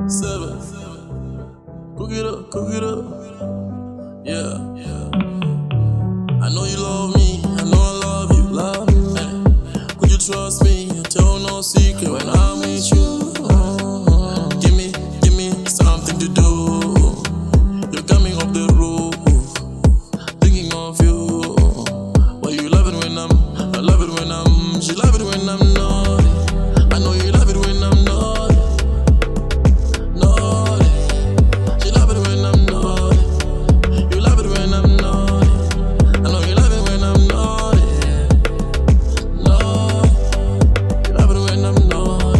7. Cook it up. Yeah. I know you love me, I know I love you, Hey. Could you trust me? I tell no secret when I'm with you. Give me something to do. You're coming up the roof, thinking of you. Why you love it when I love it when she love it when I'm naughty. I know you love it when I'm naughty. She love it when I'm naughty. You love it when I'm naughty. I know you love it when I'm naughty. You love it when I'm naughty.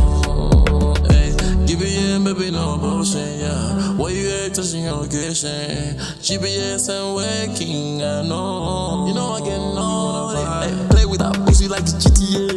Hey, give it yeah, baby, no bullshit, yeah. Why you ain't touching your location? GPS and waking, I know. You know I get naughty. Hey, play with that pussy like the GTA.